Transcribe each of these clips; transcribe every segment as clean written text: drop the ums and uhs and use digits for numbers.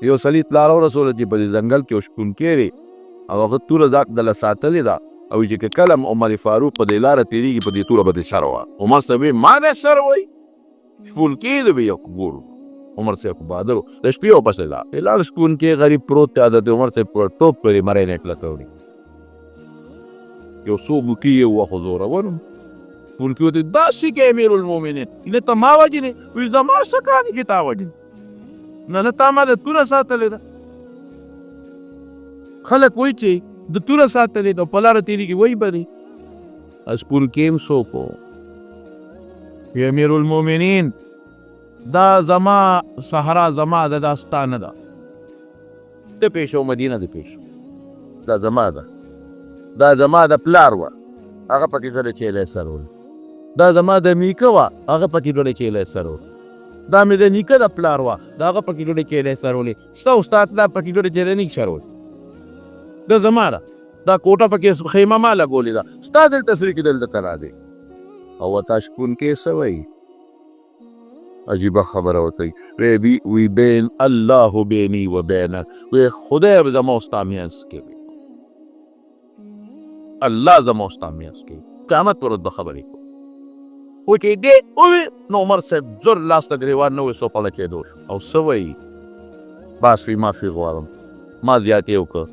یو سړي پلار ورسوله چې په دې ځنګل کې شپونکې دی او هغه توره ځاک دله ساتلې ده او چې که کله عمر فاروق په دې لاره تېرېږي په دې توره به دې سر وه عمر صاحب ما دې سر وایي شپونکې دی به یو ګورو عمر صاحب خو بهادر و د شپې واپس لاړ شپونکې غریب پروت دی عادت عمر صاحب په ټوپ پرې مری نه کلته وړي یو څو بوکي یې وخو زورور شپونکي ورته داسې کې امیر المؤمنین نه ته ما وجنې وایي زما څه کار دی چې تا وجنې نه تا ما د توره ساتلې ده خلک وایي چې د توره ساتلې ده په لاره تېرېږي وایي به دی شپونکي هم څوک و امیر المؤمنین دا زما صحرا زما ده دا ستا نه ده د پیشو مدینه د پیشو دا زما ده دا زما د پلار وه هغه پکې ډېرې چیلې سرول دا زما د نیکه وه هغه پکې ډېرې چیلې سرول دا مې د نیکه د پلار وه دا هغه پکې ډېرې چیلې سرولې ستا استاد دا پکې ډېرې چیلې نه سرول دا زما ده دا کوټه پکې خیمه ما لګولې ده ستا دلته سرې کې دلته ته را دی او ورته شپونکې څه وایي عجیبه خبره ورته وی بین الله بیني و بینک وی خدای به زما او ستا منځ کې وي الله زما او ستا منځ کې قیامت پر ورځ به خبرې کوو و چې دې ووي نو عمر صاحب زر لاس ته ګرېوان نه وي سوپله کېدو شو او څه وایي بس وي معافي غواړم ما زیاتې وکړه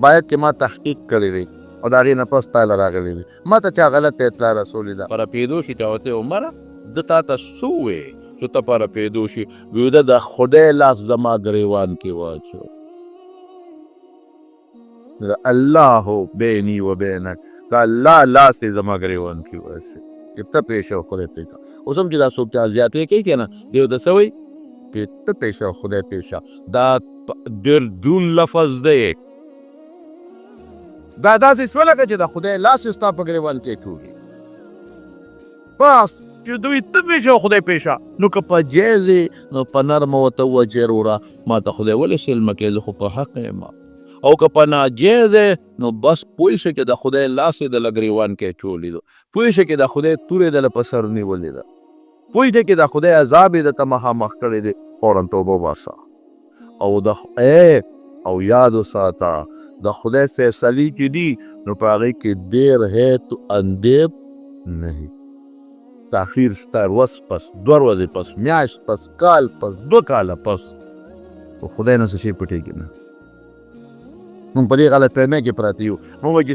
باید چې ما تحقیق کړی دی او د هغې نه پس تاله راغلی دی ما ته چا غلطه اطلاع رسولې ده په رپېدو شي چا ورته عمره زه تا ته څه وویې چې ته په رپېدو شي ویې ده د خدای لاس زما ګرېوان کې واچو الله بیني و بینک د الله لاس یې زما ګرېوان کې واچو ته پیشه و خدای پیشه اوس هم چې دا څوک چا زیاتې کوي که نه دی ورته څه وایي ته پیشه و خدای پیشه دا ډېر دون لفظ دی دا داسې شوه لکه چې د خدای لاس یې ستا په ګرېوان کې ټولي بس چې دوی ته پیشه و خدای پیشه نو که په جایز نو په نرمه ورته ووایه چې وروره ما ته خدای ولې سلمه کوې زه خو په حق یم او که په ناجایز نو بس پوه شه چې د خدای لاس یې دله ګرېوان کې اچولی ده پوه شه چې د خدای توره یې دله په سر نیولې ده پوه شه چې د خدای عذاب یې درته مخامخ کړی دی فوراً توبه وباسه او یاد وساته د خدای فیصلې چې دي نو په هغې کې دیر ہے تو اندیر نہیں تاخیر شته ورځ پس 2 ورځې پس میاشت پس کال پس 2 کاله پس خدای نه څه شی پټېږي نه مونږ په دې غلط فهمۍ کې پراته یو مونږ وایو چې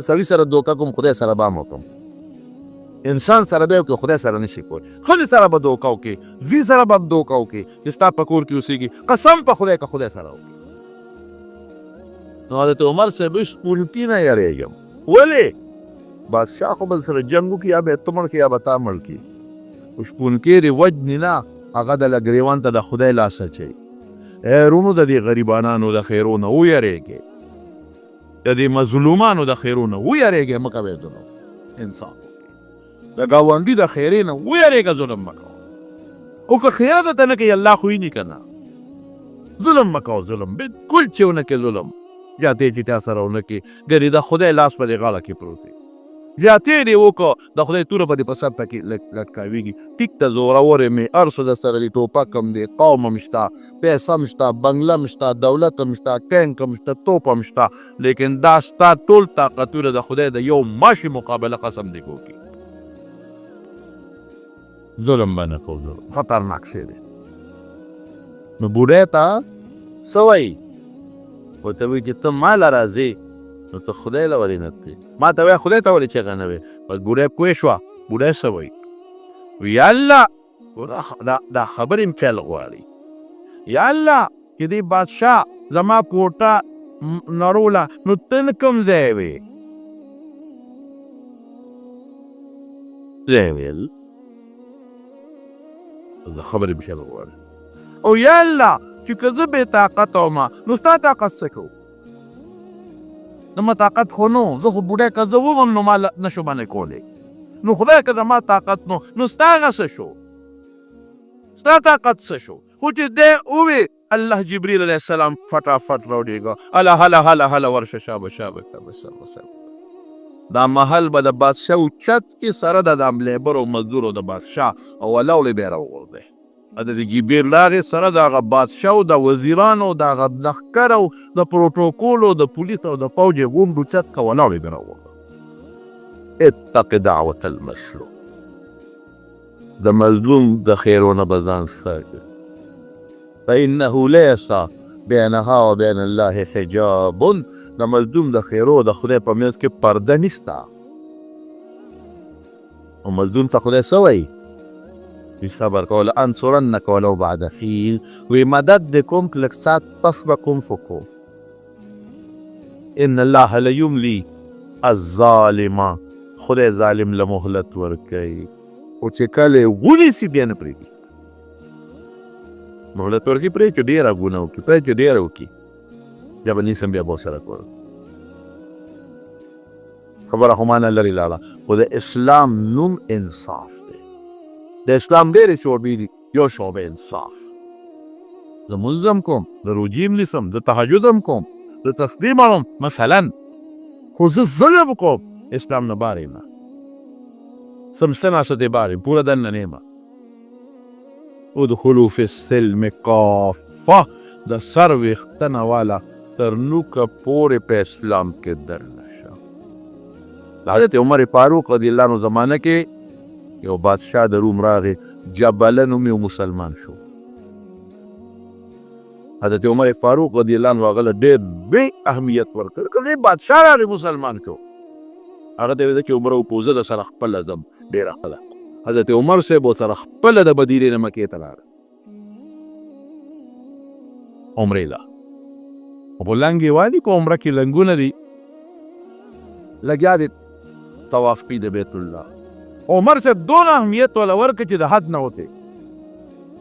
سړي سره دوکه کوم خدای سره به هم وکړم انسان سره به وکړي خدای سره نشي کولی ښځې سره به دوکه وکړي زوی سره به دوکه وکړي چې ستا په کور کې اوسېږي قسم په خدای که خدای سره وکړي نو حضرت عمر صاحب شپونکي نه یارېږم ولې بادشاه خو بل سره جنګ وکړي یا به ته مړ کړي یا به تا مړ کړي خو شپونکي دې وجني نه هغه دله ګرېوان ته د خدای لاس اچوي رونو د دې غریبانانو د خیرو نه ویرېږئ د دې مظلومانو د خیرو نه ویرېږئ مه کوئ ظلم انسان د ګاونډي د خیرې نه ویرېږه ظلم مه کوه او که خیال درته نه کوي الله خو ویني که نه ظلم مه کوه ظلم بلکل چې ونه کړې ظلم زیاتې چې تا سره ونه کړي ګنې د خدای لاس په دې غاړه کې پروت دی زیاتې دې وکړه د خدای توره به دې په سر ته کې لټکاوېږي ټیک ته زورور یې مې هر څه در سره دي ټوپک هم دی قوم هم شته پیسه هم شته بنګله هم شته دولت هم شته ټینک هم شته توپ هم شته لیکن دا ستا ټول طاقتونه د خدای د یو ماشي مقابله قسم دې کوکي ظلم به نه کوو ظلم خطرناک شی دی نو بوډۍ ته څه وایي ورته وایي چې ته ما له راځې نو ته خدای له ولې نه تې ما ته وایه خدای ته ولې چغه نه وې بس بوډۍ پوه شوه بوډۍ څه وایي یا الله دا خبرې م پیل غواړي یا الله چې دې بادشاه زما کوټه نړوله نو ته کوم ځای وې ځای ویل د خبرې م پیل غواړي او یا الله چې که زه بې طاقته ومه نو ستا طاقت څه کوو زما طاقت خو نو زه خو بوډۍ که زه ومم نو ما نشو باندې کولی نو خدای که زما طاقت نو ستا هغه څه شو ستا طاقت څه شو خو چې دی ووې الله جبریل علیه السلام فټافټ راوډېږه هله هله هله هله ورشه شابه شابه دا محل به د بادشاه اوچت کې سره د لیبر او مزدورو د بادشاه او ولاولې به یې راوغورځی د جبیر لارې سره د هغه بادشاه او د وزیرانو د هغه لښکر او د پروتوکول او د پولیس او د پوج یې غونډ اوچت که ولاړ یې ده راوغورځوه. اتق دعوة المظلوم، د مظلوم د خیرونه به ځان ساتي. فانه لیس بینها و بین الله حجاب، د مظلوم د خیرو د خدای په منځ کې پرده نشته. او مظلوم ته خدای څه وایي؟ وی صبر کول، انصرنک ولو بعد حین، وی مدد دې کوم که لږ ساعت پس به کوم خو کوم. ان الله لیملی الظالم، خدای ظالم له مهلت ورکوي، او چې کله یې ونیسي بیا نه پرېږدي. مهلت ورکوي، پرېږدي چې ډېره ګناه وکړي، پرېږدي چې ډېره وکړي، بیا به نیسم بیا به ورسره کوم. خبره خو مانه لرې لاړه، خو د اسلام نوم انصاف دی. د اسلام ډېرې شعبې دي، یو شعبه انصاف. زه لمونځ هم کوم، د روژې هم نیسم، د تهجد هم کوم، د تسبیح هم مثلا، خو زه ظلم کوم، اسلام نه بار یم نه. څه ناسته دی بار یم، پوره دننه نه یم. ادخلوا فی السلم کافه، د سر ویښتنه والا تر نوکه پورې په اسلام کې دننه شه. د حضرت عمر فاروق رضی الله عنه زمانه کې یو بادشاه د روم راغی، جبله نوم یې مسلمان شو. حضرت عمر فاروق رضی الله عنه هغه له ډېر بې اهمیت ورکړ. که دې بادشاه راغی مسلمان کړو، هغه ته ویل چې عمر وپوزه د سره خپله ځم، ډېره ښه ده. حضرت عمر صاحب ورسره خپله د مدینې نه مکې ته لاړه عمرې له. خو په لنګ یې والي په عمره کې لنګونه دي، لګیا دي طواف کوي د بیت الله. عمر صاحب دونه اهمیت وله ورکړه چې د حد نه وتی.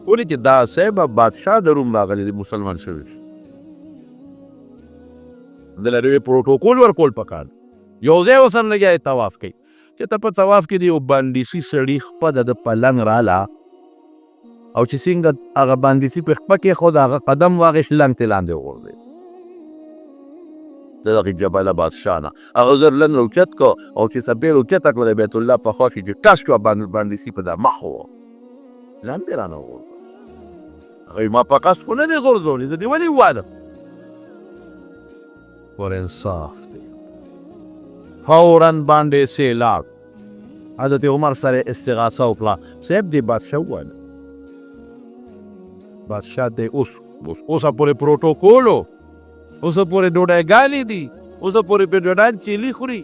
ولې چې دا صاحب بادشاه د روم راغلی دی، مسلمان شوی. دله ډېر پروتوکول ورکول پکار، یو ځای ورسره لګیا دی طواف کوي. چې ته په طواف کې د یو باندیسي سړي خپه د په لنګ راله، او چې څنګه هغه باندیسي په خپه کېښود، هغه قدم واخېست، لنګ ترې لاندې وغورځېد. د دغې جبله بادشاه نه هغه زر لنډ اوچت کو، او چې څپېړه اوچته کړه د بیت الله په خوا کې چې ټس شوه باندیسي په دا مخ وه، لاندې رانه وغورځه. هغه ما په قصد خو نه دی غورځولی، زه دې ولې ووالم. ور انصاف دی. فوراً باندې سیلاب. حضرت عمر سره استغاثه وکړه، صاحب دې بادشاه وویل، بادشاه دی اوسه پورې پروتوکول و، اوسه پورې ډوډۍ دي، اوسه پورې په ډوډۍ چیلي خوري،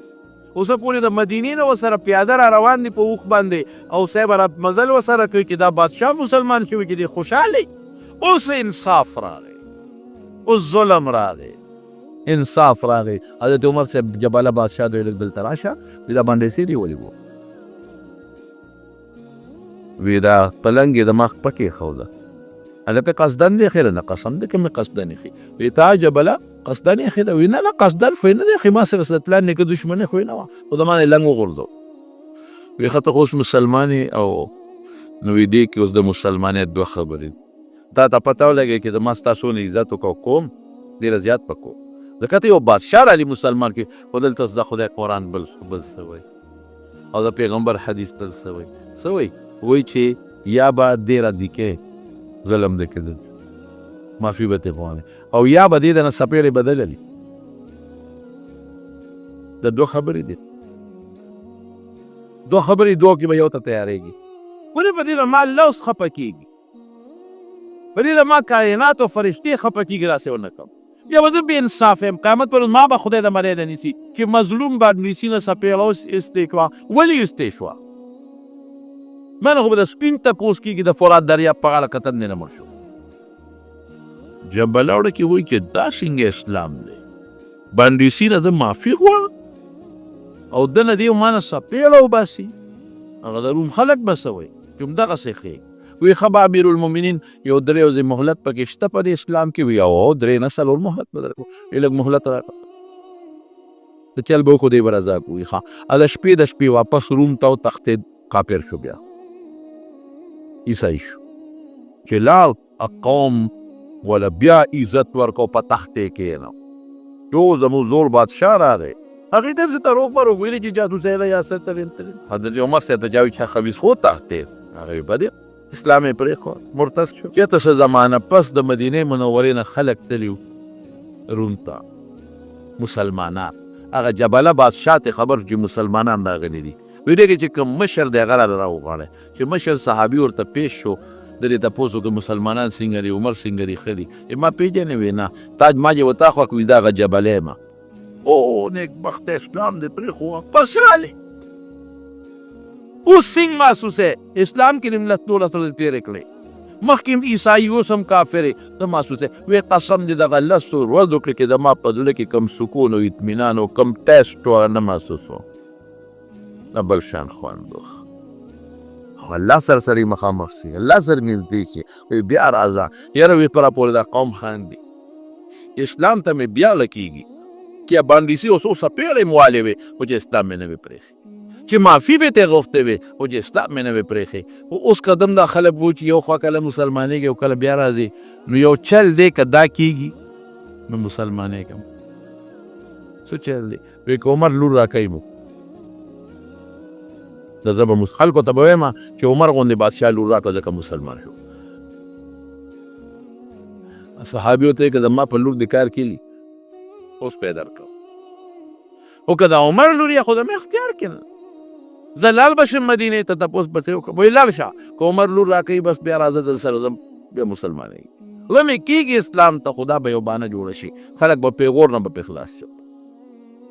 اوسه پورې د مدینې نه ورسره پیاده را روان دي په اوښ باندې، او صاحب را مزل ورسره کوي چې دا بادشاه مسلمان شوي چې دی خوشحاله. اوس انصاف راغی، اوس ظلم راغی، انصاف راغی. حضرت عمر صاحب جباله بادشاه دوی لږ دلته راشه، دا باندې سیدي ولې وو، وی دا پلنګ یې د مخ پکې خوده، هلکه قصدن دی خیره نه قسم دی که مې قصدن ایښي. وی تا جبله قصدن ایښې ده؟ وی نه نه قصدن خو یې نه دی ایښې، ما سره د پلان نیکه دښمني خو یې نه وه، خو زما نه یې لنګ وغورځو. وی ښه ته خو اوس مسلمان یې، او نو وی دې کې اوس د مسلمانیت دوه خبرې دي. تا ته پته ولګوي چې د ما ستا څونه عزت وکړو کوم، ډېره زیات به کوم، ځکه ته یو بادشاه رالي مسلمان کې، خو دلته د خدای قرآن بل څه وایي، او د پیغمبر حدیث بل څه وایي. څه وایي؟ وایي چې یا به دې ردي کې ظلم دې کېدل، معافي به ترې غواړې، او یا به دې د نه څپېړې بدللي. د دوه خبرې دي، دوه خبرې دوه کې به یو ته تیارېږي. ولې په دې نه ما الله اوس خفه کېږي، په دې نه ما کائنات او فرشتې خفه کېږي، داسې ونه کړم. بیا به زه بې انصاف یم، قیامت پر ورځ ما به خدای د مرۍ نه نیسي چې مظلوم باندې نه څپېړه اوس ایستې کړه، ولې ایستې شوه؟ من خو به د سپین تپوس کېږي د فرات دریاب په غاړه کتن دی نه مړ شو. جبله وړه کې وایي چې دا څنګه اسلام دی، باندیسي نه زه معافي غواړم، او ده نه دې ما نه څپېړه وباسي. هغه د روم خلک به څه وایي چې همدغسې ښې وی ښه به امیر المؤمنین یو درې ورځې مهلت پکې شته په دې اسلام کې؟ وی او درې نه څلور مهلت به درکړو. وی لږ مهلت راکړه، د چل به خو دې به رضا کړو. وی ښه د شپې د شپې واپس روم ته وتښتېد، کافر شو، بیا عیسائی شو چې لاړ قوم وله بیا عزت ورکړو، په تخت یې کښېنو. یو زموږ زوړ بادشاه راغی، هغې داسې ته روغ بروغ ویلې چې جادو صاحب یا سترین. حضرت عمر صاحب ته چا وایي چې خبیث خو تښتېد، هغه وی بدې اسلام یې پرېښود، مرتد شو. چېرته څه زمانه پس د مدینې منورې نه خلک تلي وو روم ته، مسلمانان. هغه جبله بادشاه ته خبر چې مسلمانان راغلي دي، ویې دې کې چې کوم مشر دی هغه راله راوغواړئ. چې مشر صحابي ورته پیش شو، د دې تپوس وکړو مسلمانان څنګه دي، عمر څنګه دي، ښه دي؟ ما پېژنې؟ ویې نه. تاج ما چې وتا خوا کوي دا هغه جبلی یم. او نیکبخته اسلام دې پرېښوه، پس رالې. اوس څنګه محسوسه اسلام کې دې 19 ورځې تېرې کړې، مخکې عیسائی اوس هم کافر یې، ته محسوسه ویې قسم دې دغه 10 ورځو کې چې زما په زړه کې کوم سکون او اطمینان او کوم ټیسټ و نه محسوس و، نه بل شان خوند و. خو الله سره سړی مخامخ شي، الله سره نږدې شي، وایي بیا راځه یاره ویې پره پورې دا قوم خاندي. اسلام ته مې بیا لکېږي که باندې سي اوس څپېړې مو والې وې، خو چې اسلام مې نه وې پرېښې، چې معافي به ترې غوښتې وې، خو چې اسلام مې نه وې پرېښې. خو اوس قدم دا خلک وو چې یو خوا کله مسلمانېږي او کله بیا راځي، نو یو چل دی که دا کېږي نو مسلمانېږم. څه چل دی؟ وایي که عمر لور راکوي مو، زه به خلکو ته به وایم چې عمر غوندې بادشاه لور راکړه ځکه مسلمان شو. صحابیو ته یې که زما په لور د کار کلي اوس به یې درکړم، خو که د عمر لور یې خو زما اختیار کې نه، زه لاړ به شم مدینې ته، تپوس به ترې وکړم. وایي لاړ شه، که عمر لور راکوي بس بیا راځه در سره ځم، بیا مسلمانېږي. زړه مې کېږي اسلام ته، خو دا به یو بانه جوړه شي، خلک به پیغور نه به پرې خلاص شي.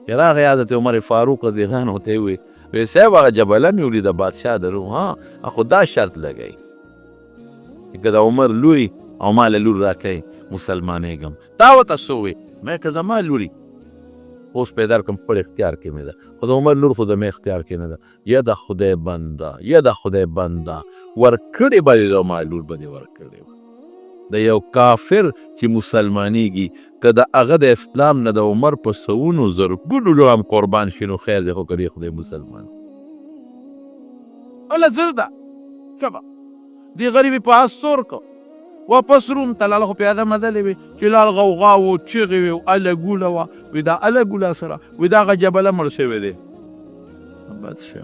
چې راغی حضرت عمر فاروق رضی الله عنه ته یې وویل، وی صاحب هغه جبله مې ولیده بادشاه د روم، ها خو دا شرط لګوي چې که د عمر لوري او ما له لور راکوي مسلمانېږم. تا ورته څه وویل؟ ما که زما لوري اوس به یې درکړم، خپل اختیار کې مې ده، خو د عمر لور خو زما اختیار کې نه ده. یا د خدای بنده، یا د خدای بنده، ورکړې به دې زما لور به دې ورکړې وه. د یو کافر چې مسلمانېږي که د هغه د اسلام نه د عمر په سوونو زرګونو لور هم قربان شي نو خیر دی، خو که خدای مسلمان الله زر ده ښه به دې غریبې په آس سور کو، واپس روم ته لاړه، خو پیاده مزلې وې چې لال غوغا و چغې وې او اله ګوله وه. وایي دا اله ګوله سره وایي دا هغه جبله مړ شوی دی. بس شه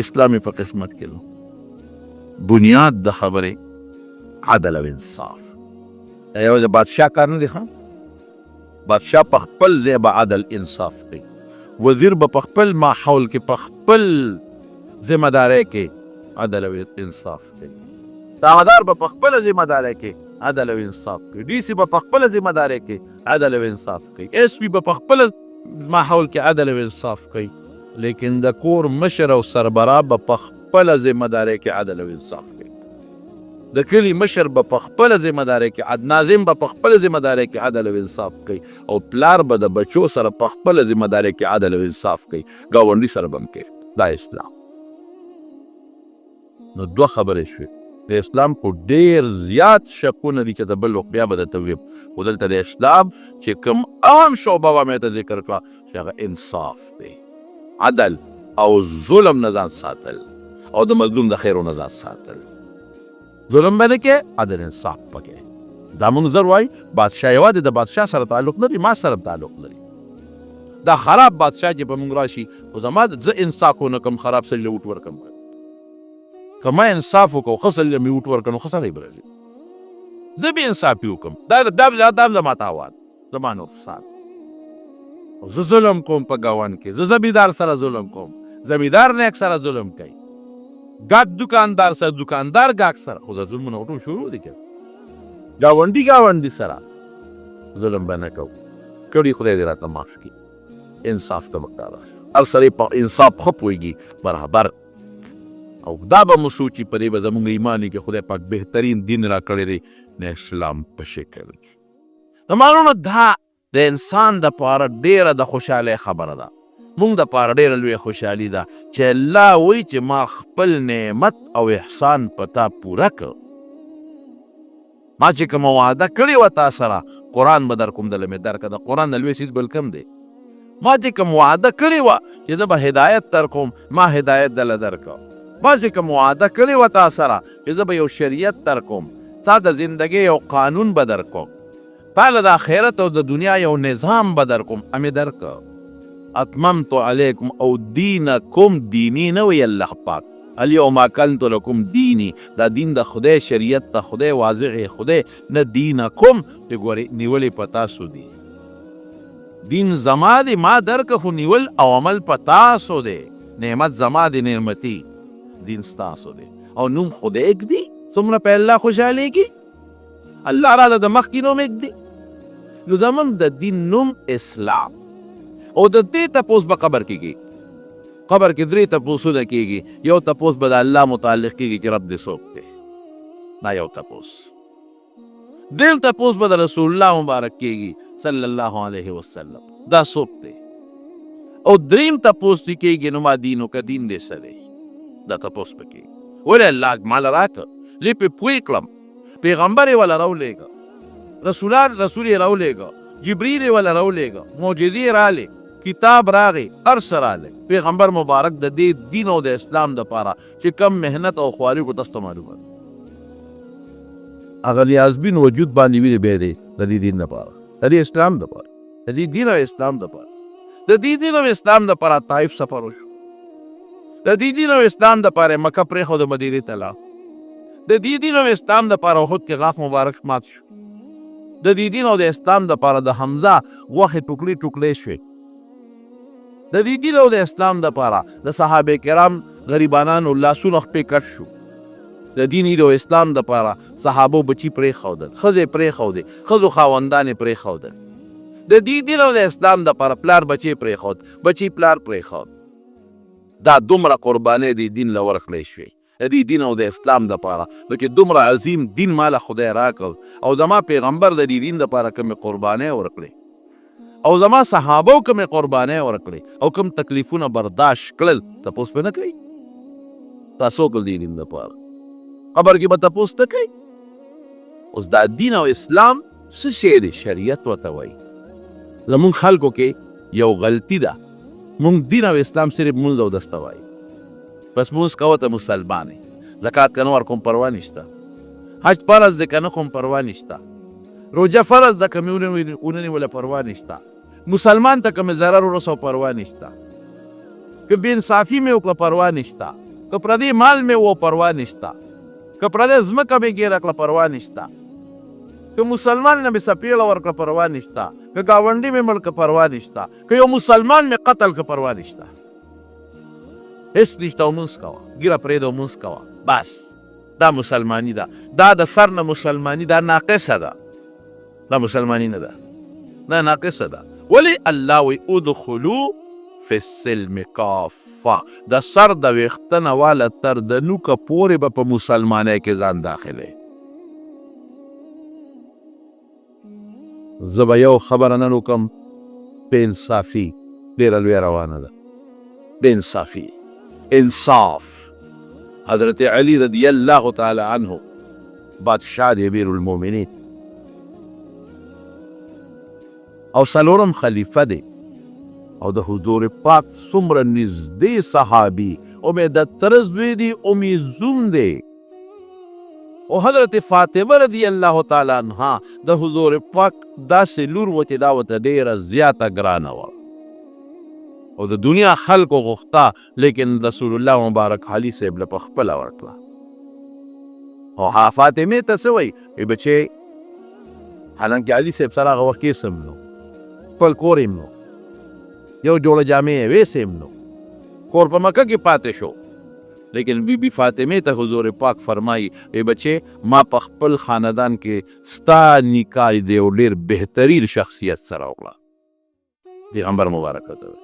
اسلام یې په قسمت کې نو بنیاد د خبرې عدل او انصاف. دا یو د بادشاه کار نه دی ښه، بادشاه په خپل ځای به عدل انصاف کوي، وزیر به په خپل ماحول کې په خپل ذمه دارۍ کې عدل او انصاف کوي، دعوادار به په خپله ذمه دارۍ کې عدل او انصاف کوي، ډي سي به په خپله ذمه دارۍ کې عدل او انصاف کوي، ایس پي به په خپل ماحول کې عدل او انصاف کوي. لیکن د کور مشر او سربراه به په خپله ذمه دارۍ کې عدل او انصاف کوي، د کلي مشر به په خپله ذمه دارۍ کې، ناظم به په خپله ذمه دارۍ کې عدل او انصاف کوي، او پلار به د بچو سره په خپله ذمه دارۍ کې عدل او انصاف کوي، ګاونډي سره به هم کوي. دا اسلام. نو دوه خبرې شوې، د اسلام خو ډېر زیات شکونه دي چې د بل وخت بیا به درته ویم، خو دلته د اسلام چې کوم اهم شعبه به مې ته ذکر کړه چې هغه انصاف دی، عدل او ظلم نه ځان ساتل او د مظلوم د خیرو نه ځان ساتل. ظلم به نه کې، عدل انصاف پکې. دا مونږ زر وایي بادشاه یوازې د بادشاه سره تعلق لري، ما سره تعلق لري. دا خراب بادشاه چې په مونږ راشي، خو زما زه انصاف ونه کړم، خراب سړي له وټ ورکړم. که ما انصاف وکړو ښه سړي له مې وټ ورکړم نو ښه سړی به راځي. زه بې انصافي وکړم، دا زما تاوان، زما نقصان. زه ظلم کوم په ګاونډ کې، زه زمیندار سره ظلم کوم، زمیندار نیک سره ظلم کوي، ګاډ دکاندار سره، دکاندار ګاګ سره، خو زه ظلمونه ټول شروع دي کړم. ګاونډي سره ظلم به نه کوو، کړي خدای دې راته معاف کړي. انصاف ته پکار ده، هر سړی په انصاف ښه پوهېږي برابر، او دا به مو سوچي په دې به زموږ ایمان کې خدای پاک بهترین دین را کړی دی د اسلام په شکل کې. د معلومه دا د انسان دپاره ډېره د خوشحالۍ خبره ده، مونږ دپاره ډېره لویه خوشحالي ده چې الله وایي چې ما خپل نعمت او احسان په تا پوره کړ. ما چې کومه وعده کړې وه تا سره، قرآن به در کوم دله مې درکړه، د قرآن نه لوی څیز بل کم دی. ما چې کوم وعده کړې وه چې زه به هدایت در کوم، ما هدایت دله درکړه. ما چې کوم وعده کړې وه تا سره چې زه به یو شریعت در کوم، تا د زندګۍ یو قانون به در کوم، تا له د آخرت او د دنیا یو نظام به در کوم، امې درکړه. اتممت علیکم او دینکم، دینی نه وی الله پاک، الیوم اکلت لکم دینی، دا دین د خدای شریعت ته خدای واضح خدای نه دینکم چې ګورې نیولې په تاسو دی. دین زما دی ما درکه خو نیول او عمل په تاسو دی. نعمت زما دی نعمتي دین ستاسو دی او نوم خدای ږدي. څومره په الله خوشحالېږي. الله راله د مخکې نوم ږدي. نو زمونږ د دین نوم اسلام او د دې تپوس به قبر کېږي. قبر کې 3 تپوسونه کېږي. یو تپوس به د الله متعلق کېږي چې رب دې څوک دی. دا یو تپوس. دل تپوس به د رسول الله مبارک کېږي صلی الله علیه وسلم. دا څوک دی. او 3 تپوس چې کېږي نو ما دینو که دین دې څه دی. دا تپوس به کېږي. ولې الله مال راکړه لې پې پوه کړم. پیغمبر یې وله راولېږه. رسول یې راولېږه. جبریل یې وله راولېږه. معجزې رالې. کتاب راغی. هر څه راغی. پیغمبر مبارک د دې دین او د اسلام دپاره چې کم محنت او خواري کو تاسو ته معلومه ده. هغه نیازبین وجود باندې وینې بیا دی د دې دین دپاره، د دې اسلام دپاره، د دې دین او اسلام دپاره. د دې دین او اسلام دپاره طایف سفر وشو. د دې دین او اسلام دپاره مکه پرېښوده مدینې ته لاړ. د دې دین او اسلام دپاره احد کې غاښ مبارک مات شو. د دې دین او د اسلام دپاره د حمزه غوښې ټوکړې ټوکړې شوې. د دې دین او د اسلام دپاره د صحابه کرام غریبانانو لاسونه خپې کټ شو. د دین او اسلام دپاره صحابو بچي پرېښودل، ښځې پرېښودې، ښځو خاوندانې پرېښودل. د دې دین او د اسلام دپاره پلار بچی پرېښود، بچي پلار پرېښود. دا دومره قربانۍ د دین له ورکړې شوې د دې دین او د اسلام دپاره. نو چې دومره عظیم دین ماله خدای راکړ او زما پیغمبر د دې دین دپاره کومې قربانۍ ورکړې او زما صحابو کومې قربانۍ ورکړې او کوم تکلیفونه برداشت کړل، تپوس پې نه کوي. تاسو کړل دې دین دپاره قبر کې به تپوس نه کوي. اوس دا دین او اسلام څه شی دی؟ شریعت ورته وایي. زمونږ خلکو کې یو غلطي ده. مونږ دین او اسلام صرف مونځ او دسته وایي. بس مونځ کوه ته مسلمان یې. زکات که نه ورکوم پروا نشته. حج فرض دی که نه کوم پروا نشته. روژه فرض ده که مې ونیوله پروا نشته. مسلمان ته که مې ضرر ورسو پروا نشته. که بېانصافي مې وکړه پروا نشته. که پردی مال مې و پروا نشته. که پردی ځمکه مې ګیره کړه پروا نشته. که مسلمان نه مې سپېړه ورکړه پروا نشته. که ګاونډي مې مړ کړه پروا نشته. که یو مسلمان مې قتل کړه پروا نشته. هېڅ نشته او مونځ کوه. ګیره پرېږده او مونځ کوه. بس دا مسلماني ده. دا د سر نه مسلماني دا ناقصه ده. دا مسلماني نه ده. دا ناقصه ده. ولې الله وایي ادخلو فی السلم کافه. د سر د ویښته نه واله تر د نوکه پورې به په مسلمانۍ کې ځان داخلی. زه به یو خبره نن وکړم. بېانصافي ډېره لویه روانه ده. بېانصافي، انصاف. حضرت علی رضی الله تعالی عنه بادشاہ دی، امیر المؤمنین او څلورم خلیفه دی او د حضور پاک څومره نږدې صحابي او مې د تره زوی دی او مې زوم دی. او حضرت فاطمه رضی الله تعالی عنها د حضور پاک داسې لور وه چې دا ورته ډېره زیاته ګرانه وه او د دنیا خلکو غوښته، لیکن رسول الله مبارک علي صاحب له پخپله ورکړه. او فاطمې ته څه وایي؟ بچې حالانکه علي صاحب سره هغه وخت کیس هم نو، خپل کور هم نو، یو جوړه جامې یې ویس هم نو، کور په مکه کې پاتې شو. لیکن بی فاطمې ته حضور پاک فرمایي بچې ما په خپل خاندان کې ستا نکاح دی یو ډېر بهترین شخصیت سره وکړه. پیغمبر مبارک ته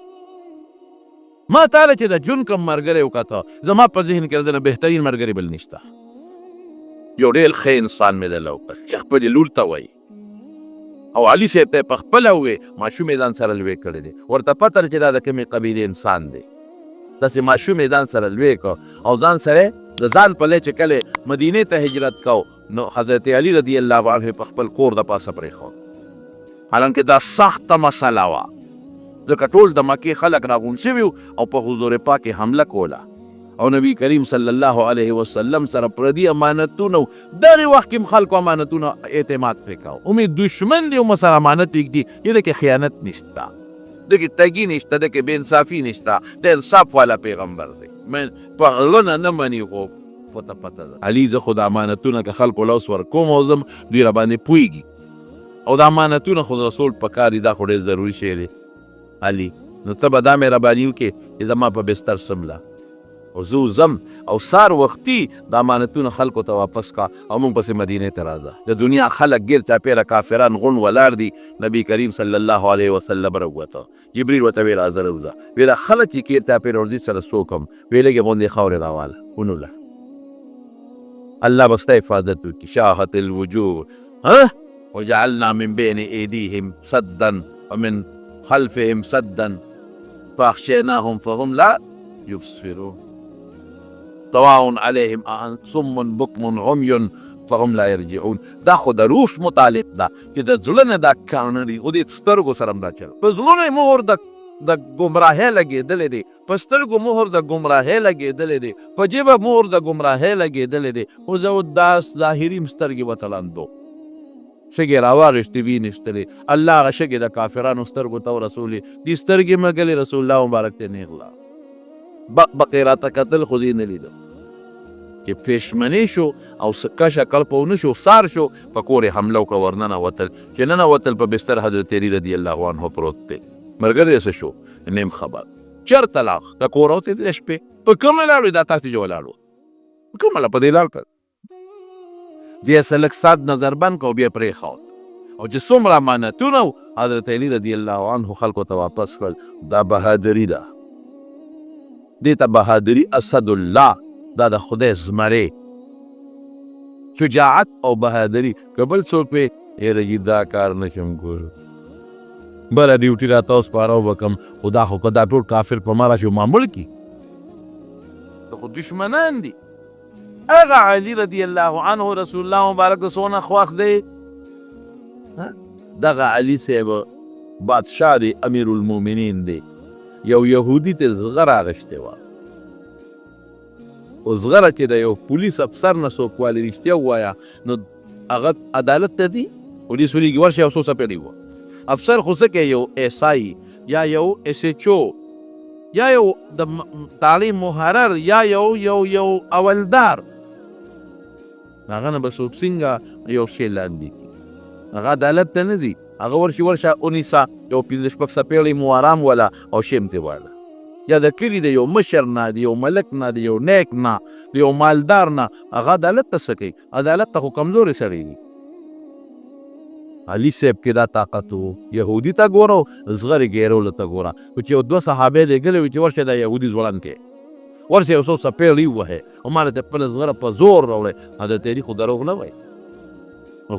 ما تاله چې د جون کوم ملګری وکاته زما په ذهن کې د بهترین ملګری بل نشته. یو ډېر ښه انسان مې دله وکړ چې خپلې لور ته وایي. او علي صاحب ته یې پخپله ووې ماشوم یې ځان سره لوی کړی دی. ورته پته ده چې دا د کومې قبیلې انسان دی. داسې ماشوم یې ځان سره لوی کړ او ځان سره د ځان پلی چې کله مدینې ته هجرت کو نو حضرت علي رضی الله عنه په خپل کور د پاسه پرېښود. حالانکه دا سخته مسله وه ځکه ټول د مکې خلک راغونډ شوي او په حضور پاک حمله کوله او نبی کریم صلی الله علیه وسلم سره پردي امانتونه دغې وخت کې خلکو امانتونه اعتماد پرې کوه. امید دشمن دی او سره امانت پرېږدي یو دکې خیانت نشته، دکې تګي نشته، دکې بېانصافي نشته. د انصاف والا پیغمبر دی. په غله نه نه مني خو پته ده علي زه خو د امانتونه که خلکو لاس ورکوم او زم دوی راباندې پوهېږي او د امانتونه خو رسول په کار دي دا خو ډېر ضروري شی دی علي نو ته به دا مهرباني وکړې چې زما په بستر څمله او زه وځم او سار وختي د امانتونه خلکو ته واپس کا او موږ پسې مدینې ته راځه د دنیا خلک ګیر چاپېره کافران غون ولاړ دي نبي کریم صلی الله علیه وسلم راووته جبریل ورته ویل راځه راوځه ویله خلک چې کیر چاپېره ورځي سره څوک هم ویې لږې غوندې خاورې راواله ونوله الله به ستا حفاظت وکړي شاهت الوجوه وجعلنا من بین ایدیهم سدا ومن خلفهم سدا فاخشیناهم فهم لا یبصرون سواء علیهم صم بکم عمی فهم لا یرجعون دا خو د روح متعلق ده چې د زړه نه دا کارونه دي خو د سترګو سره هم دا چل په زړونو یې مهر د ګمراهۍ لګېدلی دی په سترګو مهر د ګمراهۍ لګېدلی دی په جبه مهر د ګمراهۍ لګېدلی دی خو زه دا ظاهري م سترګې ورته لندو شګې راواغېښتې ویې نښتلې الله هغه شګې د کافرانو سترګو ته ورسولې دې سترګې مګلې رسول الله مبارک ته نیغله بق بقې راته کتل خو دې نه لیده چې پېشمنې شو او سکه شکل په ونه شو سار شو په کور یې حمله وکړه ورننوتل چې ننوتل په بستر حضرت علی رضی الله عنه پروت دی ملګری یې څه شو نیم خبر چېرته لاړ د کوره وتېدلې شپې په کومه لاړو دا تاسې جو ولاړ و په کومه له په دې لاړ کړ دې یې څه لږ ساعت نظر بند کړ او بیا پرېښود او چې څومره امانتونه و حضرت علی رضی الله عنه خلکو ته واپس کړل دا بهادري ده دې ته بهادري اسد الله دا د خدای زمرې شجاعت او بهادري که بل څوک وی یاره جي دا کار نشم کولی بله ډیوټي راته وسپاره وبکم خو دا خو که دا ټول کافر په ما راشي ما مړ کړي دا خو دشمنان دي هغه علي رضی الله عنه رسول الله مبارک څونه خوښ دی دغه علي صاحب بادشاه دی امیر المؤمنین دی یو یهودي ته زغره اغوښتې وه او زغره چې د یو پولیس افسر نه څوک والي رښتیا ووایه نو هغه عدالت ته ځي پولیس ولیږي ورشي او څو څپېړې وه افسر خو څه کوي یو ایس آی یا یو ایس ایچ او یا یو د تعلیم محرر یا یو اولدار هغه نه به څوک څنګه یو شی لاندې کړي هغه عدالت ته نه ځي هغه ورشه ونیسه یو پنځه شپږ څپېړې مو ارام وله او شی م ترې واله یا د کلي د یو مشر نه د یو ملک نه د یو نیک نه د یو مالدار نه هغه عدالت ته څه کوي عدالت ته خو کمزورې سړی دي علي صاحب کې دا طاقت و یهودي ته ګوره زغرې ګیرولو ته ګوره خو چې یو دوه صحابې لېږلي وي چې ورشه دا یهودي ځوړند کې ورشه یو څو څپېړې ووهې او ما ته خپله زغره په زور راوړی حضرت علي خو دروغ نه وایي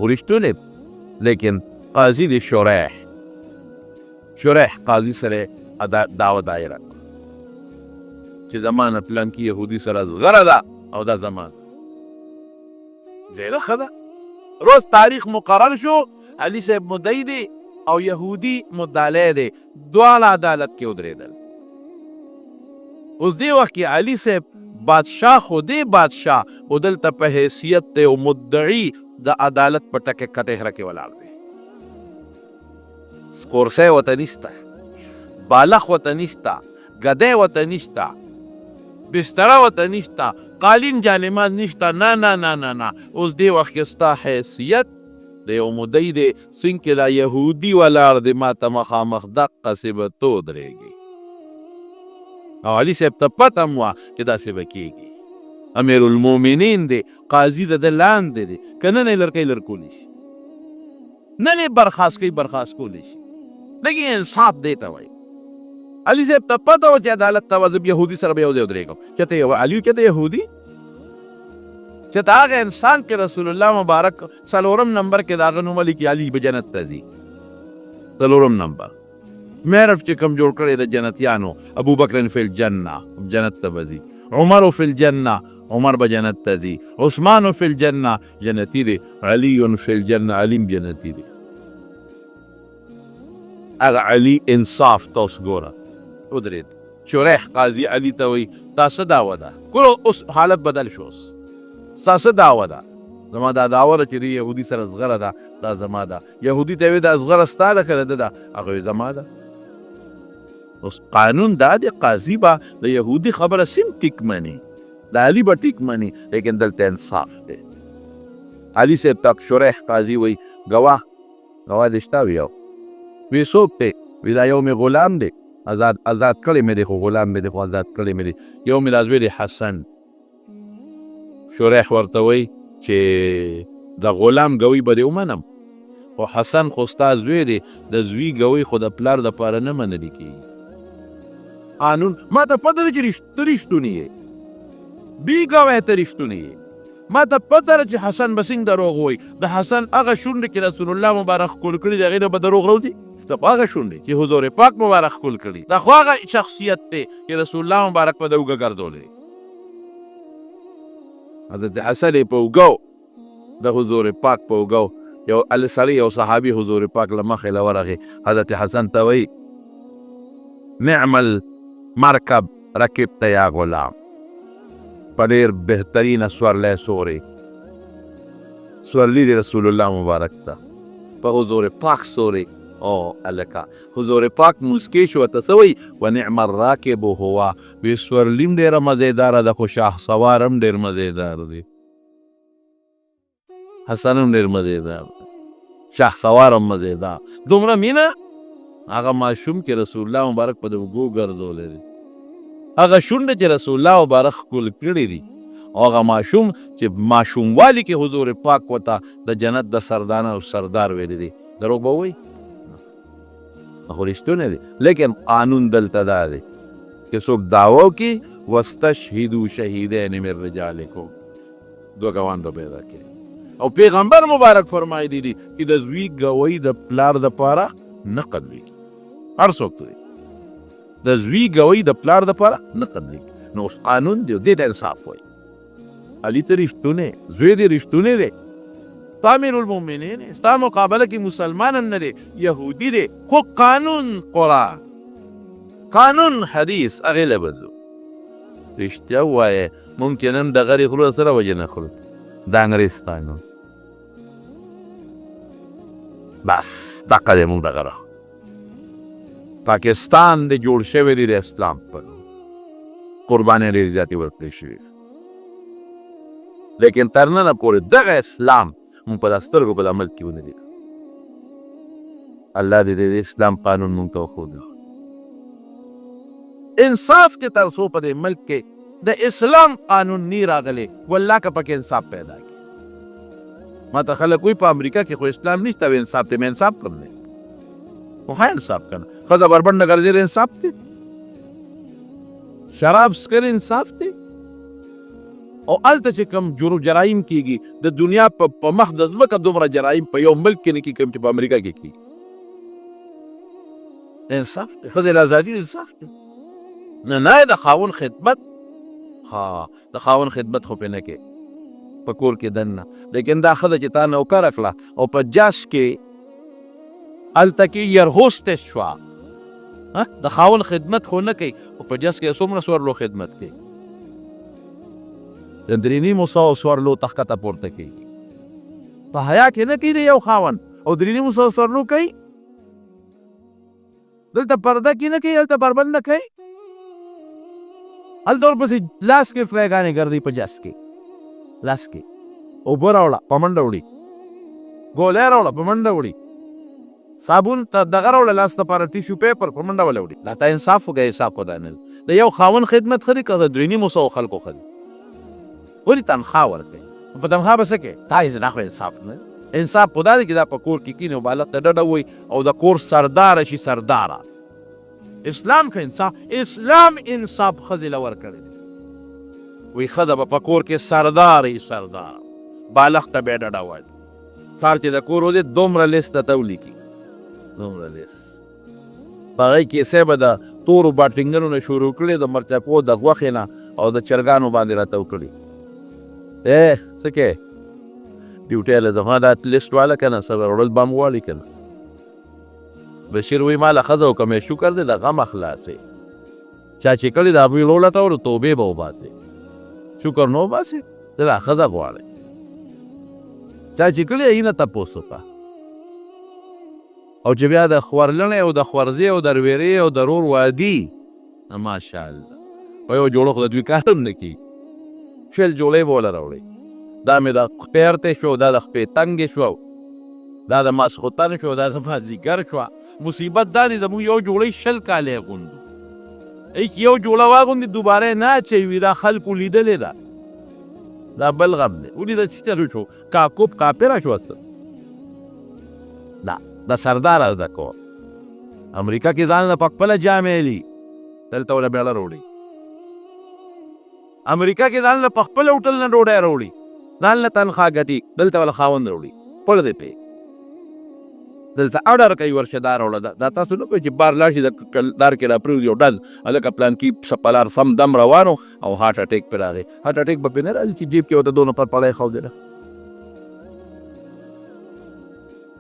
خو رښتونی لیکن قاضي د شریح قاضي سره دعوه دایره چې زمانه پلان کې یهودي سره زغره ده او دا زمان ډېره ښه ده روز تاریخ مقرر شو علي صاحب مدعي دی او یهودي مدعی دی دواړه عدالت کې ودرېدل اوس دې وخت کې علي صاحب بادشاه خو دې بادشاه خو دلته په حیثیت دی او مدعي د عدالت په ټکه کټهره کې ولاړ دی کورسی ورته نشته بالښ ورته نشته ګدی ورته نشته بستره ورته نشته قالین جانماز نشته نه نه نه نه نه اوس دې وخت کې ستا حیثیت د یو مدعي دی څنګ کې دا یهودي ولاړ دی ما ته مخامخ دقسې به تو درېږي او علي صاحب ته پته م وه چې داسې به کېږي امیر المؤمنین دی قاضي د ده لاندې دی که نن یې لرکۍ لرکولی شي نن یې برخاست کولی شي لږ انصاف دی ته وایي علي صاحب ته پته وه چې عدالت ته زه یهودي سره به یو ځای ودرېږم چې ته علي چې ته یهودي چې ته هغه انسان کې رسول الله مبارک څلورم نمبر کې د هغه نوم لیکي علي به جنت ته ځي څلورم نمبر معرف چې کوم جوړ کړی د جنتیانو ابوبکر فی الجنه جنت ته به ځي عمر فی الجنه عمر به جنت ته ځي عثمان فی الجنه جنتي دی علي فی الجنه علي جنتي دی هغه علي انصاف تاسو ګوره ودرېد شریح قاضي علي ته وایي دا څه دعوه ده ګوره اوس حالت بدل شو اوس ستا څه دعوه ده زما دا دعوه ده چې د یهودي سره زغره ده دا زما ده یهودي ته یې دا زغره ستا ده که د ده ده هغه زما ده اوس قانون دا دی قاضي به د یهودي خبره سیم ټیک مني د علي به ټیک مني لیکن دلته انصاف دی علي صاحب تک شریح قاضي وی ګواه دې شته وي یو وی څوک دی وی دا یو مې غلام دی آزاد کړی مې دی خو غلام مې دی خو آزاد کړی مې دی یو مې لازوی دی حسن شریح ورته وی چې د غلام ګوی به دې ومنم خو حسن خو ستا زوی دی د زوی ګوی خو د پلار دپاره نه منلی کېږي قانون ما ته پته ده چې ته رښتونی یې بی ګوی ته رښتونی یې ما ته پته ده چې حسن به څنګه دروغ وایي د حسن هغه شونډې چې رسول الله مبارک ښکل کړي د هغې نه به دروغ راوځي ته په هغه شونډې چې حضور پاک مبارک ښکل کړي دا خو هغه شخصیت دی چې رسول الله مبارک په ده اوږه ګرځولی حضرت حسن یې په اوږو د حضور پاک په اوږو یو سړی یو صحابي حضور پاک له مخې له ورغې حضرت حسن ته وایي نعم المرکب رکبت یا غلام په ډېر بهترینه سورلی سورې سورلي دی رسول الله مبارک ته په حضور پاک سورې او هلکه حضور پاک موسکی شو ورته څه وایي ونعم الراکب هو وی سورلي هم ډېره مزېداره ده خو شاه سوار هم ډېر مزېدار دی حسن هم ډېر مزېدار شاه سوار هم مزېدار دومره مینه هغه ماشوم چې رسول الله مبارک په د اوږو ګرځولی دی هغه شونډه چې رسول الله مبارک ښکل کړي دي او هغه ماشوم چې ماشوموالي کې حضور پاک ورته د جنت د سردانه او سردار ویلی دی دروغ به وایي خو رښتونه دی لیکن قانون دلته دا دی چې څوک دعوه وکړي واستشهدوا شهیدین من رجالکم دوه ګوان به پیدا کړي او پیغمبر مبارک فرمایلی دي چې د زوی ګوی د پلار دپاره نه قدرېږي هر څوک دی د زوی ګوی د پلار دپاره نه قدرېږي نو اوس قانون دی دې ته انصاف وایي علي ته رښتونی زوی دې رښتونی دی ستا امیر المؤمنین ستا مقابله کې مسلمان نه دی یهودي دی خو قانون قرآن قانون حدیث هغې له به ځو رښتیا ووایه ممکن هم د غرې خلو سره وجه نه خورو د انګریز قانون بس دقه دی مونږ دغه راغو پاکستان د جوړ شوی دی د اسلام په نوم قربانۍ ډېرې زیاتې ورکړې شوي لیکن تر ننه پورې دغه اسلام مونږ په دا سترګو په عمل کې ونه لیدل الله دې د اسلام قانون مونږ ته وښودل انصاف کې تر څو په دې ملک کې د اسلام قانون نی راغلی والله که پکې انصاف پیدا کړي ما ته خلک وایي په امریکا کې خو اسلام نشته و انصاف دی مې انصاف کړم دی خو ښه انصاف کنه ښځه بربنډه ګرځېدل انصاف دی شراب څښل انصاف دی او هلته چې کوم جرایم کېږي د دنیا په مخ د ځمکه دومره جرایم په یو ملک کې نه کېږي کوم چې په امریکا کې کېږي انصاف دی ښځې له ازادي انصاف دی نه د خاوند خدمت ها د خاوند خدمت خو پې نه کې په کور کې دننه لیکن دا ښځه چې تا نوکره کړه او په جاش کې هلته کې یرهوسټس شوه د خاوند خدمت خو نه کوي او په جاس کې څومره سورلو خدمت کوي د 350 سورلو تخکته پورته کېږي په حیا کې نه کوي د یو خاوند او 350 سورلو کوي دلته پرده کې نه کوي هلته بربند نه کوي هلته ورپسې لاس کې فریګانې ګرځي په جاس کې لاس کې اوبه راوړه په منډه وړي ګولۍ راوړه په منډه وړي صابون ته دغه راوړه لاس دپاره ټیشو پیپر په منډه وله وړي دا ته انصاف وکړه حساب ودانل د یو خاوند خدمت ښه دی که د 350 خلکو ښه دی ولې تنخواه ورکوي په تنخواه به څه کوي تا یې زه خو انصاف نه انصاف خو دا دی چې دا په کور کې کینې او بالغ ته ډډه ووایي او د کور سرداره شي سرداره اسلام که انصاف اسلام انصاف ښځې له ورکړی دی وایي ښځه به په کور کې سرداره یي سرداره بالغ ته بیا ډډه وایي سهار چې د کور ودې دومره لیست ته ولیکي دومره لیست په هغې کیسې به د تورو باټفینګرو نه شروع کړې د مرچکو د غوښې نه او د چرګانو باندې راته وکړي څه کې ډیوټی له زما دا لیست واله که نه سره وړل به م غواړي که نه بشیر وایي ما له ښځه وکړه مې شکر دی د غمه خلاصې چا چې کړي د هغوی لولټولو توبې به وباسې شکر نه وباسې د دا ښځه غواړئ چا چې کړي هغې نه تپوس وکړه او چې بیا د خورلنې او د خورزې او د رویرې او د رور وادي ماشاءالله په یو جوړه خو د دوی کار هم نه کېږي شل جوړې به وله راوړئ دا مې د خپې ارتې شو دا د خپې تنګې شو دا د ماسخوتن شو دا د مازدیګر شوه مصیبت دا دی زموږ یو جوړی شل کالی غوندو یو جوړه واغوندي دوباره یې نه اچوي دا خلکو لیدلې ده دا بل غم دی ولیده چې چلو شو کاکوب کاپیره شوسته دا د سردار زده کوه امریکا کې ځان له په خپله جامې لي دلته وله بیړه راوړي امریکا کې ځان له په خپله هوټل نه ډوډۍ راوړي ځان له تنخوا ګټي دلته وله خاوند راوړي پړ دی پې دلته اډر کوي ورشه دا راوړه دا تاسو نه پوهېږئ چې بار لاړ شي د دار کې را پرېږدي یو ډز هلکه پلان کې سپلار سم دم روانو او هارټ اټیک پرې راغی هارټ اټیک به پرې نه راځي چې جیب کې ورته 2 نفر پړی ښودېده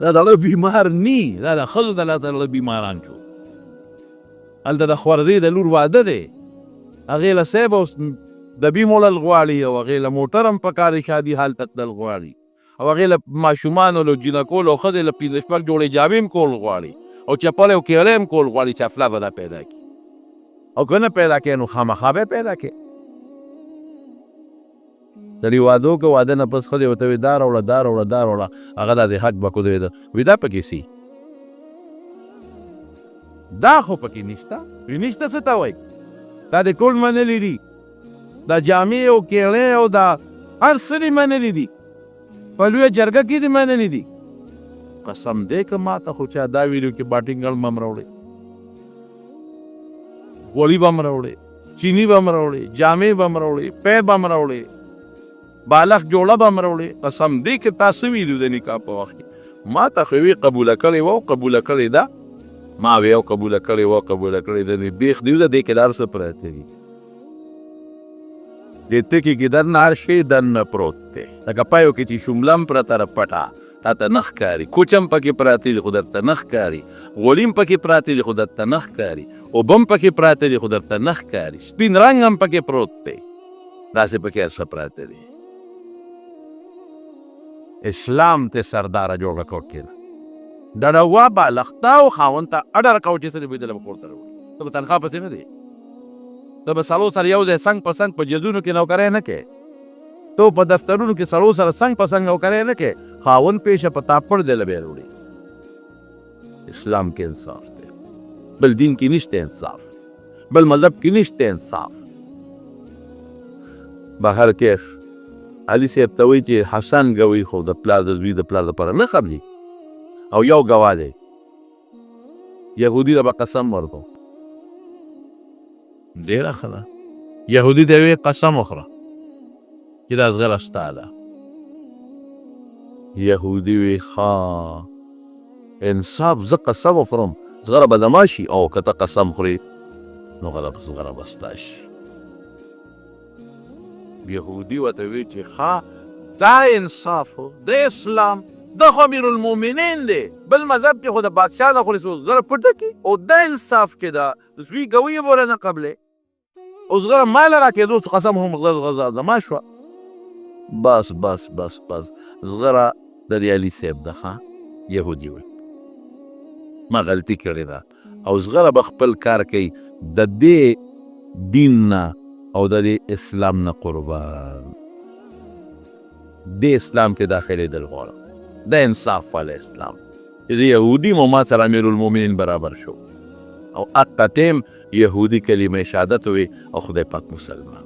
دا د هغه بیمار نی دا د ښځو د الله تعالی بیماران شو هلته د خورزې د لور واده دی هغې له صیب اوس دبي موړل غواړي او هغې له موټر هم پکار دی شادي حال ته تلل غواړي او هغې له ماشومانو له جینکولو او ښځې له 15 جوړې جامې هم کول غواړي او چپل او کیلې هم کول غواړي چې افلا به دا پیدا کړي او که نه پیدا کړي نو خامخا به پیدا کړي سړي واده وکړه واده نه پس ښځې ورته وایي دا راوړه دا راوړه دا راوړه هغه داسې حق به کوزوېده وایي دا پکې سي دا خو پکې نشته وایي نشته څه ته وایي دا دې ټول منلي دي دا جامې او کیلې او دا هر څه دې منلي دي په لویه جرګه کې دې منلي دي قسم دی که ما ته خو چا دا ویلو چې باټینګل به هم راوړې غوړي به هم راوړې چیني به هم راوړې جامې به هم راوړې پی به هم راوړې بالغ جوړه به هم راوړې قسم دی که تاسو ویلو د نکاح په وخت کې ما ته خو وی قبوله کړې وه او قبوله کړې ده ما وی او قبوله کړې وه قبوله کړې ده بیخ دی ده دې کې دا هر څه پراته دي دې تکې کې دننه هر شی دننه پروت دی لکه پایو کې چې شمله هم پرته ده پټه تا ته نه ښکاري کوچ هم پکې پراته دي خو درته نه ښکاري غوړي هم پکې پراته دي خو درته نه ښکاري اوبه هم پکې پراته دي خو درته نه ښکاري سپین رنګ هم پکې پروت دی داسې پکې هر څه پراته دي اسلام ته سرداره جوړه کړه کېده ډډهوا بالښته او خاوند ته اډر کوه چې څه دې بېدله به کور ته راوړي ته به تنخوا پسې نه دی ته به سړو سره یو ځای څنګ په څنګ په جدونو کې نوکری نه کوې ته په دفترونو کې سړو سره څنګ په څنګ نوکری نه کوې خاوند پیشه په تا پړ دی له بیا راوړي اسلام کې انصاف دی بل دین کې نشته انصاف بل مذهب کې نشته انصاف بهر کیف علي صاحب ته وایي چې حسن ګوي خو د پلار د زوی د پلار لپاره نه خبري او یو ګواه دی یهودي ته به قسم ورکړو ډېره ښه ده یهودي ته وایي قسم وخوره چې دا زغره ستا ده یهودي وی ښه انصاف زه قسم وخورم زغره به زما شي او که ته قسم خورې نو غلط زغره به ستا شي یهودي ورته وی چې ښه دا انصاف و د اسلام دا خو امیر المؤمنین دی بل مذهب کې خو د بادشاه د خورې زغره پټه کړي او دا انصاف کې ده زوی ګوي یې به نه قبلې او زغره ماله راکېدو قسم هم غزه زما شوه بس بس بس بس زغره د علي صاحب ده ښه یهودي وی ما غلطي کړې ده او زغره به خپل کار کوي د دې دین نه او د دې اسلام نه قربان دې اسلام کې داخلېدل غواړم د انصاف والا اسلام چې زه یهودي مو ما سره امیر المؤمنین برابر شو او اقا ټیم یهودي کلمه شهادت وی او خدای پاک مسلمان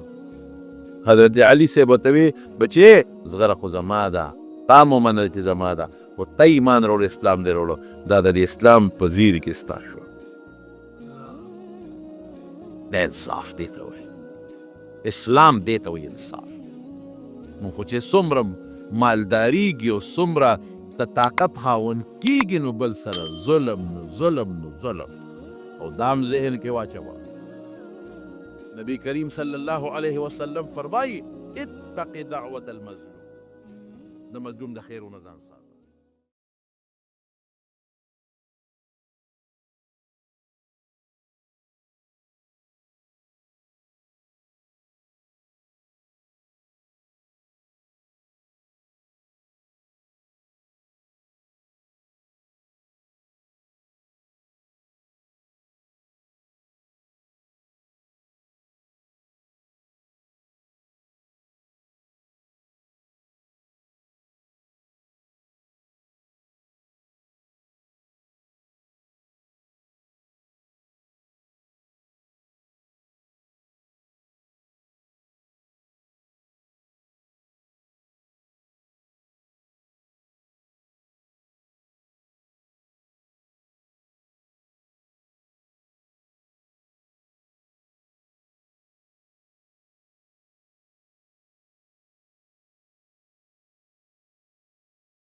حضرت علي صاحب ورته وی بچې زغره خو زما ده تا مو منل چې زما ده خو ته ایمان راوړه اسلام دې راوړه دا د اسلام په زیر کې ستا شوه دا انصاف دې ته وایي اسلام دې ته وایي انصاف نو خو چې څومره مالداریږي او څومره د طاقت خاوند کېږي نو بل سره ظلم نو ظلم نو ظلم او دا هم ذهن کې واچوه نبی کریم صلی الله علیه وسلم فرمایي اتق دعوت المظلوم د مظلوم د خیرونه ځان ساته